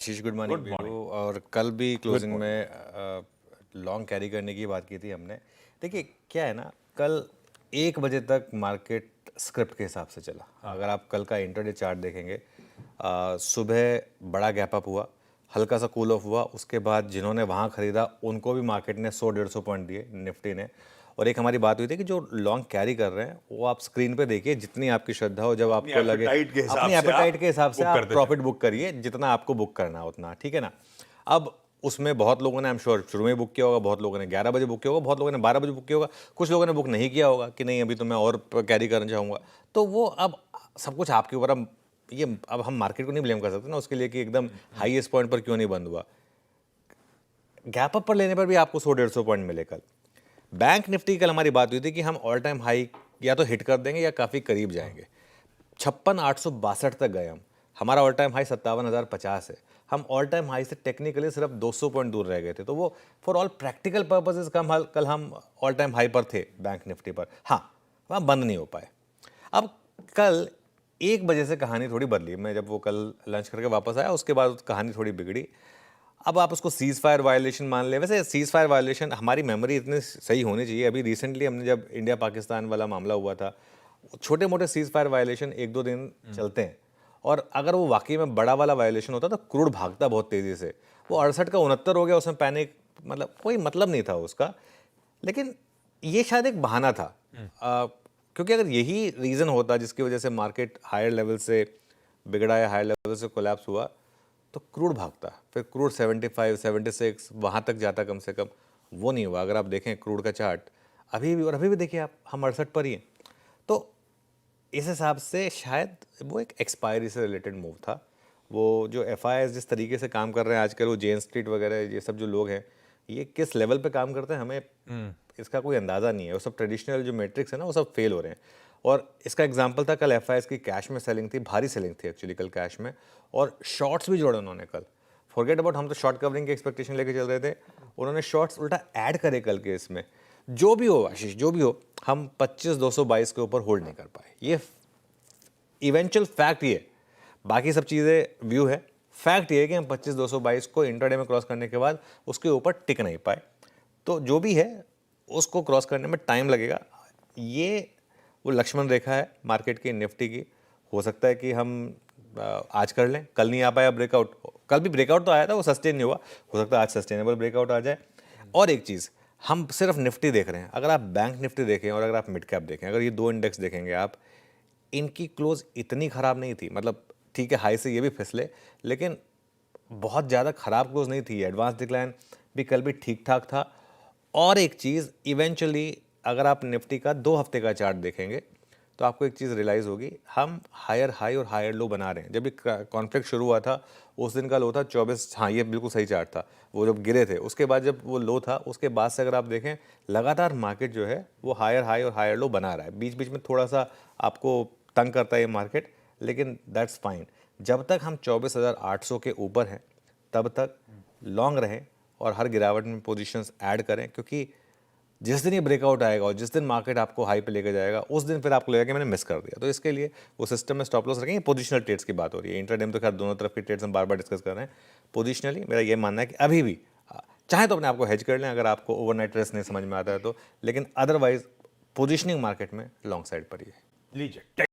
आशीष, good morning good Veeru. Morning. और कल भी क्लोजिंग मॉर्निंग। में लॉन्ग कैरी करने की बात की थी हमने। देखिए क्या है ना, कल 1 बजे तक मार्केट स्क्रिप्ट के हिसाब से चला। अगर आप कल का इंटरडे चार्ट देखेंगे, सुबह बड़ा गैप अप हुआ, हल्का सा कूल ऑफ हुआ, उसके बाद जिन्होंने वहाँ खरीदा उनको भी मार्केट ने 100-150 पॉइंट दिए, निफ्टी ने। और एक हमारी बात हुई थी कि जो लॉन्ग कैरी कर रहे हैं वो आप स्क्रीन पे देखिए, जितनी आपकी श्रद्धा हो, जब अपनी आपको लगे एपेटाइट के हिसाब अपनी से एपेटाइट आप के हिसाब से बुक आप करते प्रॉफिट चले। बुक करिए, जितना आपको बुक करना है उतना, ठीक है ना। अब उसमें बहुत लोगों ने, आई एम श्योर, शुरू में बुक किया होगा, बहुत लोगों ने 11 बजे बुक किया होगा, बहुत लोगों ने 12 बजे बुक किया होगा, कुछ लोगों ने बुक नहीं किया होगा कि नहीं अभी तो मैं और कैरी करना चाहूँगा। तो वो अब सब कुछ आपके ऊपर। अब हम मार्केट को नहीं ब्लेम कर सकते ना उसके लिए कि एकदम हाईएस्ट पॉइंट पर क्यों नहीं बंद हुआ। गैप अप पर लेने पर भी आपको 100-150 पॉइंट मिले कल। बैंक निफ्टी कल हमारी बात हुई थी कि हम ऑल टाइम हाई या तो हिट कर देंगे या काफ़ी करीब जाएंगे। 56,862 तक गए हम। हमारा ऑल टाइम हाई 57,050 है। हम ऑल टाइम हाई से टेक्निकली सिर्फ 200 पॉइंट दूर रह गए थे। तो वो फॉर ऑल प्रैक्टिकल पर्पजेज कल हम ऑल टाइम हाई पर थे बैंक निफ्टी पर। हाँ, वहाँ बंद नहीं हो पाए। अब कल 1 बजे से कहानी थोड़ी बदली। मैं जब वो कल लंच करके वापस आया, उसके बाद कहानी थोड़ी बिगड़ी। अब आप उसको सीज फायर वायलेशन मान ले। वैसे सीज फायर वायलेशन, हमारी मेमोरी इतनी सही होनी चाहिए। अभी रिसेंटली हमने जब इंडिया पाकिस्तान वाला मामला हुआ था, छोटे मोटे सीज फायर वायलेशन 1-2 दिन चलते हैं, और अगर वो वाकई में बड़ा वाला वायलेशन होता तो क्रूड भागता बहुत तेज़ी से। वो 68 का 69 हो गया, उसमें पैनिक, मतलब कोई मतलब नहीं था उसका। लेकिन ये शायद एक बहाना था। क्योंकि अगर यही रीज़न होता जिसकी वजह से मार्केट हायर लेवल से बिगड़ा या हायर लेवल से कोलैप्स हुआ, तो क्रूड भागता, फिर क्रूड 75 76 वहाँ तक जाता कम से कम। वो नहीं हुआ। अगर आप देखें क्रूड का चार्ट अभी भी, और अभी भी देखिए आप, हम 68 पर ही हैं। तो इस हिसाब से शायद वो एक एक्सपायरी से रिलेटेड मूव था। वो जो एफआईआईज जिस तरीके से काम कर रहे हैं आजकल, वो जेन स्ट्रीट वगैरह ये सब जो लोग हैं, ये किस लेवल पे काम करते हैं हमें इसका कोई अंदाज़ा नहीं है। वो सब ट्रेडिशनल जो मैट्रिक्स है ना, वो सब फेल हो रहे हैं। और इसका एग्जांपल था कल एफआईआईज की कैश में सेलिंग थी, भारी सेलिंग थी एक्चुअली कल कैश में, और शॉर्ट्स भी जोड़े उन्होंने कल। फॉरगेट अबाउट, हम तो शॉर्ट कवरिंग की एक्सपेक्टेशन लेके चल रहे थे, उन्होंने शॉर्ट्स उल्टा ऐड करे कल के इसमें। जो भी हो आशीष, जो भी हो, हम 25,222 के ऊपर होल्ड नहीं कर पाए। ये इवेंचुअल फैक्ट, ये बाकी सब चीज़ें व्यू है, फैक्ट ये है कि हम 25,222 को इंटरडे में क्रॉस करने के बाद उसके ऊपर टिक नहीं पाए। तो जो भी है उसको क्रॉस करने में टाइम लगेगा। ये वो लक्ष्मण रेखा है मार्केट की, निफ्टी की। हो सकता है कि हम आज कर लें, कल नहीं आ पाया ब्रेकआउट, कल भी ब्रेकआउट तो आया था, वो सस्टेन नहीं हुआ, हो सकता है आज सस्टेनेबल ब्रेकआउट आ जाए। और एक चीज़, हम सिर्फ निफ्टी देख रहे हैं, अगर आप बैंक निफ्टी देखें और अगर आप मिड कैप देखें, अगर ये दो इंडेक्स देखेंगे आप, इनकी क्लोज इतनी ख़राब नहीं थी। मतलब ठीक है, हाई से ये भी फिसले, लेकिन बहुत ज़्यादा ख़राब क्लोज नहीं थी। एडवांस डिक्लाइन भी कल भी ठीक ठाक था। और एक चीज़, इवेंचुअली अगर आप निफ्टी का 2 हफ्ते का चार्ट देखेंगे तो आपको एक चीज़ रियलाइज़ होगी, हम हायर हाई और हायर लो बना रहे हैं। जब भी कॉन्फ्लिक्ट शुरू हुआ था, उस दिन का लो था 24, हाँ ये बिल्कुल सही चार्ट था, वो जब गिरे थे उसके बाद जब वो लो था, उसके बाद से अगर आप देखें लगातार मार्केट जो है वो हायर हाई और हायर लो बना रहा है। बीच बीच में थोड़ा सा आपको तंग करता है ये मार्केट, लेकिन दैट्स फाइन। जब तक हम 24,800 के ऊपर हैं तब तक लॉन्ग रहें और हर गिरावट में पोजीशंस ऐड करें, क्योंकि जिस दिन ये ब्रेकआउट आएगा और जिस दिन मार्केट आपको हाई पे लेके जाएगा, उस दिन फिर आपको लगेगा कि मैंने मिस कर दिया। तो इसके लिए वो सिस्टम में स्टॉप लॉस रखेंगे। पोजिशनल ट्रेड्स की बात हो रही है, इंट्राडे में तो खैर दोनों तरफ के ट्रेड्स हम बार बार डिस्कस कर रहे हैं। पोजिशनली मेरा ये मानना है कि अभी भी चाहे तो अपने आपको हेज कर लें अगर आपको ओवरनाइट ट्रेड्स नहीं समझ में आता है तो, लेकिन अदरवाइज पोजिशनिंग मार्केट में लॉन्ग साइड पर ही है। लीजिए।